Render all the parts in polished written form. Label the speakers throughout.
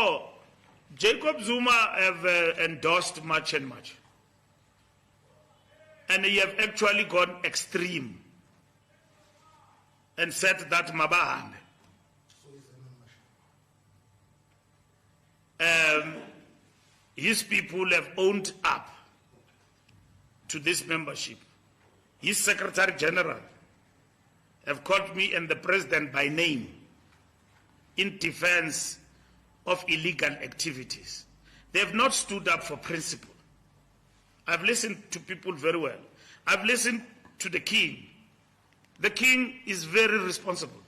Speaker 1: know, Jacob Zuma have endorsed much and much. And he have actually gone extreme and said that Mabahane. His people have owned up to this membership. His Secretary General have called me and the President by name in defense of illegal activities. They have not stood up for principle. I've listened to people very well. I've listened to the king. The king is very responsible.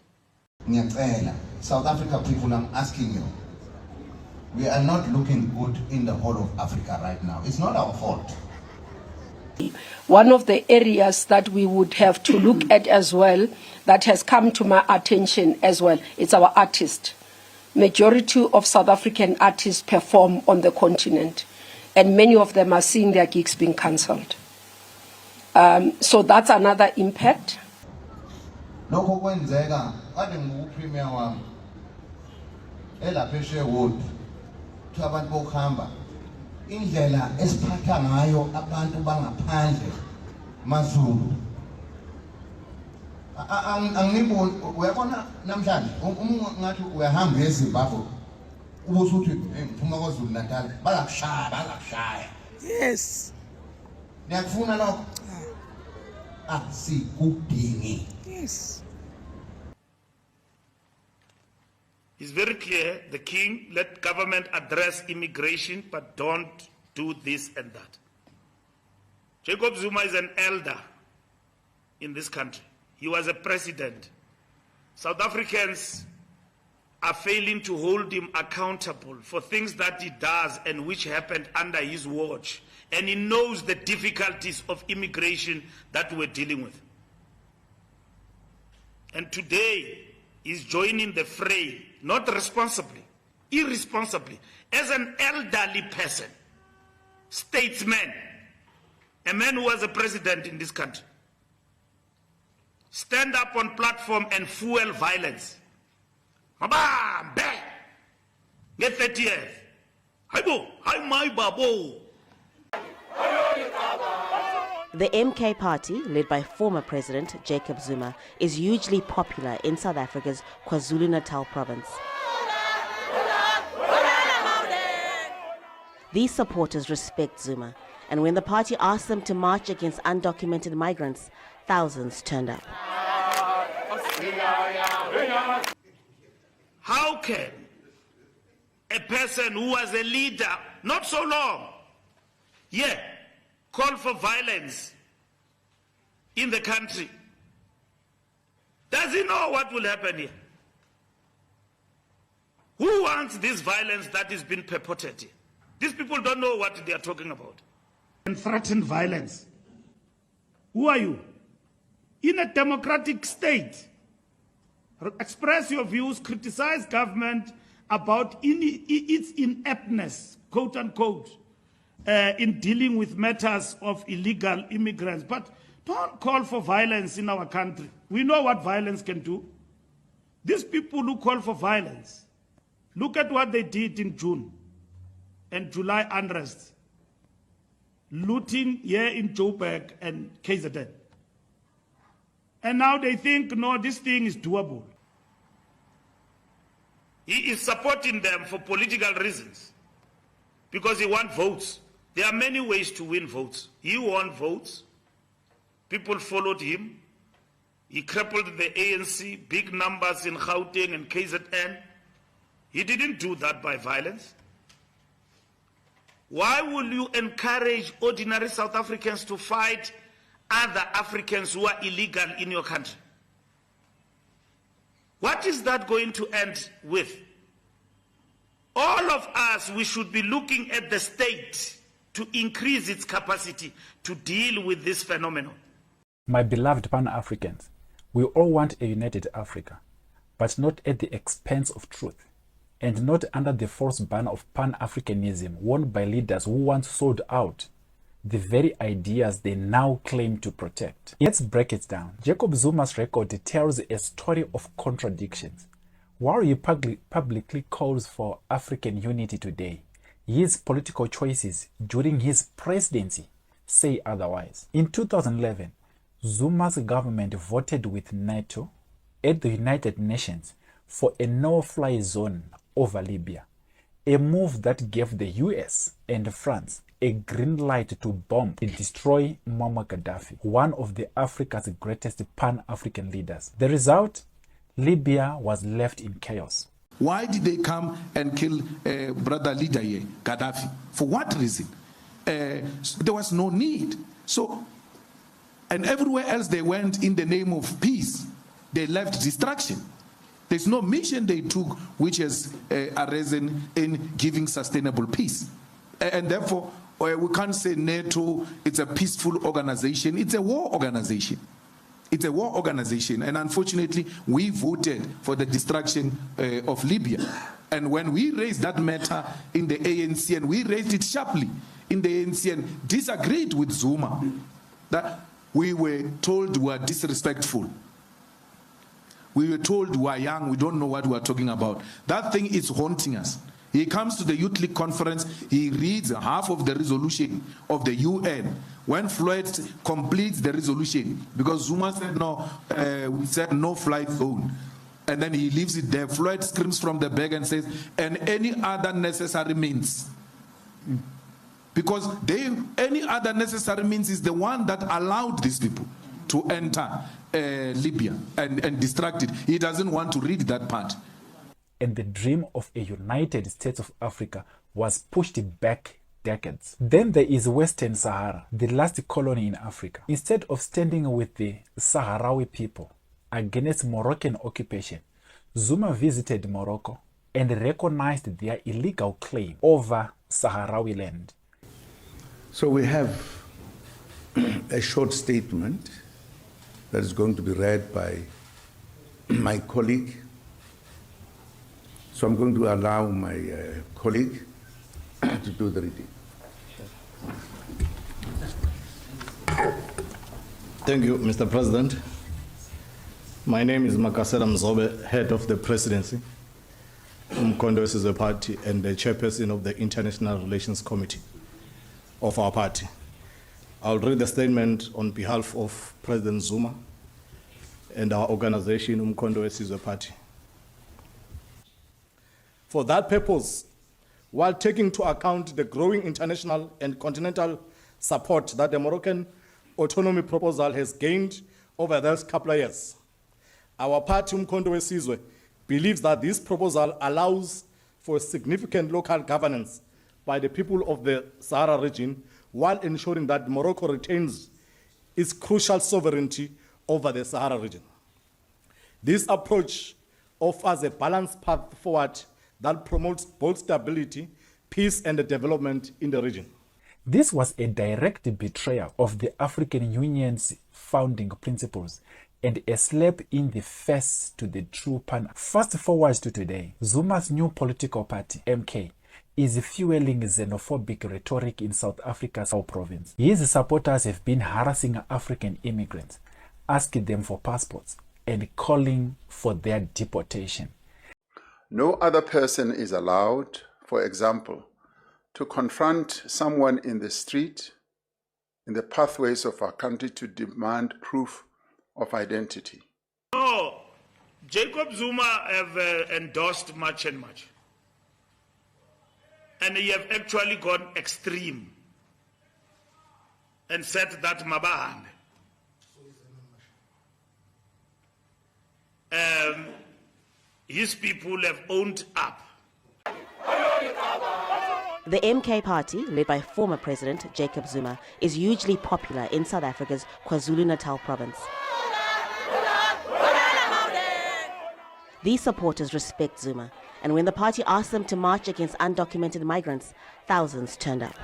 Speaker 2: South Africa people, I'm asking you, we are not looking good in the whole of Africa right now. It's not our fault.
Speaker 3: One of the areas that we would have to look at as well, that has come to my attention as well, it's our artists. Majority of South African artists perform on the continent, and many of them are seeing their gigs being cancelled. So that's another impact.
Speaker 2: Indlela esiphatha ngayo abantu bangaphandle mazulu angiboni uyabona namhlanje ngathi uyahamba eZimbabwe ubuthi uthi ngiphuma kwaZulu Natal bazakushaya
Speaker 4: yes
Speaker 2: niyakufuna lokho asikudingi
Speaker 4: yes.
Speaker 1: It's very clear, the king, let government address immigration, but don't do this and that. Jacob Zuma is an elder in this country. He was a president. South Africans are failing to hold him accountable for things that he does and which happened under his watch. And he knows the difficulties of immigration that we're dealing with. And today, he's joining the fray, not responsibly, irresponsibly, as an elderly person, statesman, a man who was a president in this country. Stand up on platform and fuel violence. Get 30 years.
Speaker 5: The MK party, led by former President Jacob Zuma, is hugely popular in South Africa's KwaZulu-Natal province. These supporters respect Zuma, and when the party asked them to march against undocumented migrants, thousands turned up.
Speaker 1: How can a person who was a leader not so long, call for violence in the country? Does he know what will happen here? Who wants this violence that is being purported here? These people don't know what they are talking about. And threaten violence. Who are you? In a democratic state, express your views, criticize government about its ineptness, quote unquote, in dealing with matters of illegal immigrants. But don't call for violence in our country. We know what violence can do. These people who call for violence, look at what they did in June and July unrest, looting here in Joburg and KZN. And now they think, no, this thing is doable. He is supporting them for political reasons because he wants votes. There are many ways to win votes. He won votes. People followed him. He crippled the ANC, big numbers in Gauteng and KZN. He didn't do that by violence. Why will you encourage ordinary South Africans to fight other Africans who are illegal in your country? What is that going to end with? All of us, we should be looking at the state to increase its capacity to deal with this phenomenon.
Speaker 6: My beloved Pan-Africans, we all want a united Africa, but not at the expense of truth, and not under the false banner of Pan-Africanism worn by leaders who once sold out the very ideas they now claim to protect. Let's break it down. Jacob Zuma's record tells a story of contradictions. While he publicly calls for African unity today, his political choices during his presidency say otherwise. In 2011, Zuma's government voted with NATO at the United Nations for a no-fly zone over Libya, a move that gave the US and France a green light to bomb and destroy Muammar Gaddafi, one of Africa's greatest pan-African leaders. The result? Libya was left in chaos.
Speaker 4: Why did they come and kill brother leader Gaddafi? For what reason? There was no need. So, and everywhere else they went in the name of peace, they left destruction. There's no mission they took which has arisen in giving sustainable peace. And therefore, we can't say NATO, it's a peaceful organization. It's a war organization. It's a war organization. And unfortunately, we voted for the destruction of Libya. And when we raised that matter in the ANC, and we raised it sharply in the ANC and disagreed with Zuma, that we were told we were disrespectful. We were told we are young, we don't know what we are talking about. That thing is haunting us. He comes to the Youth League conference, he reads half of the resolution of the UN. When Floyd completes the resolution, because Zuma said no flight zone, and then he leaves it there, Floyd screams from the back and says, and any other necessary means. Because any other necessary means is the one that allowed these people to enter Libya and distract it. He doesn't want to read that part.
Speaker 6: And the dream of a United States of Africa was pushed back decades. Then there is Western Sahara, the last colony in Africa. Instead of standing with the Sahrawi people against Moroccan occupation, Zuma visited Morocco and recognized their illegal claim over Sahrawi land.
Speaker 7: So we have a short statement that is going to be read by my colleague. So I'm going to allow my colleague to do the reading.
Speaker 8: Thank you, Mr. President. My name is 𝒊𝒏𝒅𝒆𝒒 𝑀ZOBE, head of the presidency, 𝒊𝒏𝒅𝒆𝒏𝒂𝑙 and the chairperson of the International Relations Committee of our party. I'll read the statement on behalf of President Zuma and our organization, 𝒊𝒏𝒅𝒆𝒏𝒂𝑙. For that purpose, while taking into account the growing international and continental support that the Moroccan autonomy proposal has gained over the last couple of years, our party, 𝒊𝒏𝒅𝒆𝒏𝒂𝑙, believes that this proposal allows for significant local governance by the people of the Sahara region while ensuring that Morocco retains its crucial sovereignty over the Sahara region. This approach offers a balanced path forward that promotes both stability, peace, and development in the region.
Speaker 6: This was a direct betrayal of the African Union's founding principles and a slap in the face to the true pan. Fast forward to today, Zuma's new political party, MK, is fueling xenophobic rhetoric in South Africa's South Province. His supporters have been harassing African immigrants, asking them for passports, and calling for their deportation.
Speaker 9: No other person is allowed, for example, to confront someone in the street, in the pathways of our country to demand proof of identity.
Speaker 1: No, Jacob Zuma have endorsed much and much. And he have actually gone extreme and said that Mabahane. His people have owned up.
Speaker 5: The MK party, led by former President Jacob Zuma, is hugely popular in South Africa's KwaZulu-Natal province. These supporters respect Zuma, and when the party asked them to march against undocumented migrants, thousands turned up.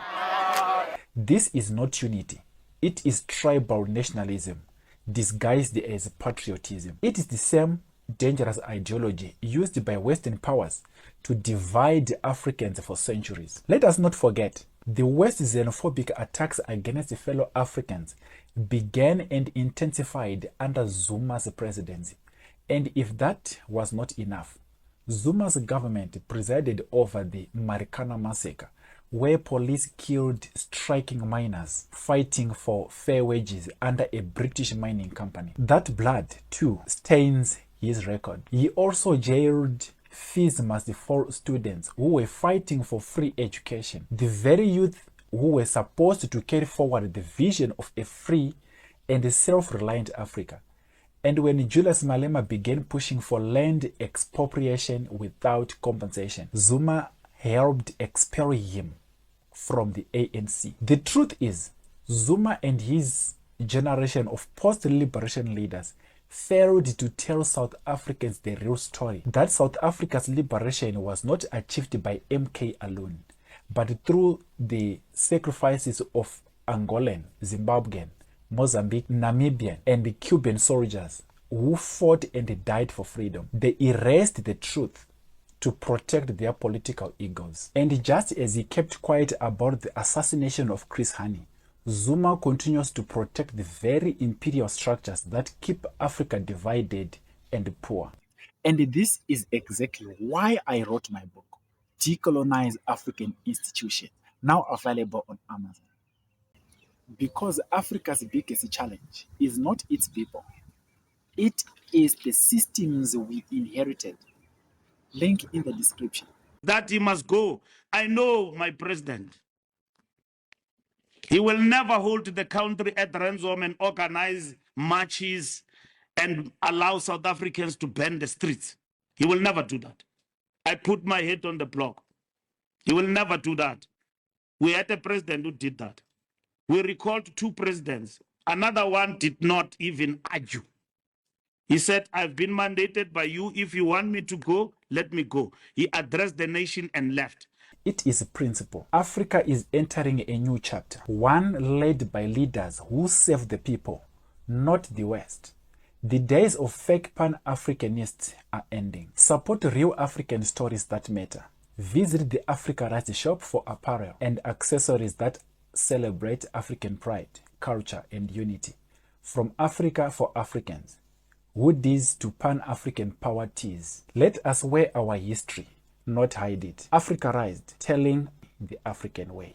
Speaker 6: This is not unity. It is tribal nationalism, disguised as patriotism. It is the same dangerous ideology used by Western powers to divide Africans for centuries. Let us not forget, the West's xenophobic attacks against fellow Africans began and intensified under Zuma's presidency. And if that was not enough, Zuma's government presided over the Marikana massacre, where police killed striking miners fighting for fair wages under a British mining company. That blood, too, stains his record. He also jailed fees must fall students who were fighting for free education, the very youth who were supposed to carry forward the vision of a free and self-reliant Africa. And when Julius Malema began pushing for land expropriation without compensation, Zuma helped expel him from the ANC. The truth is, Zuma and his generation of post-liberation leaders failed to tell South Africans the real story, that South Africa's liberation was not achieved by MK alone, but through the sacrifices of Angolan, Zimbabwean, Mozambique, Namibian, and Cuban soldiers who fought and died for freedom. They erased the truth to protect their political egos. And just as he kept quiet about the assassination of Chris Hani, Zuma continues to protect the very imperial structures that keep Africa divided and poor.
Speaker 10: And this is exactly why I wrote my book, Decolonize African Institutions, now available on Amazon. Because Africa's biggest challenge is not its people. It is the systems we inherited. Link in the description.
Speaker 1: That he must go. I know my president. He will never hold the country at ransom and organize marches and allow South Africans to burn the streets. He will never do that. I put my head on the block. He will never do that. We had a president who did that. We recalled 2 presidents. Another one did not even argue. He said, I've been mandated by you. If you want me to go, let me go. He addressed the nation and left.
Speaker 6: It is a principle. Africa is entering a new chapter, one led by leaders who serve the people, not the West. The days of fake Pan-Africanists are ending. Support real African stories that matter. Visit the Africarized shop for apparel and accessories that celebrate African pride, culture, and unity. From Africa for Africans, hoodies to Pan-African power tees. Let us wear our history, not hide it. Africarized, telling the African way.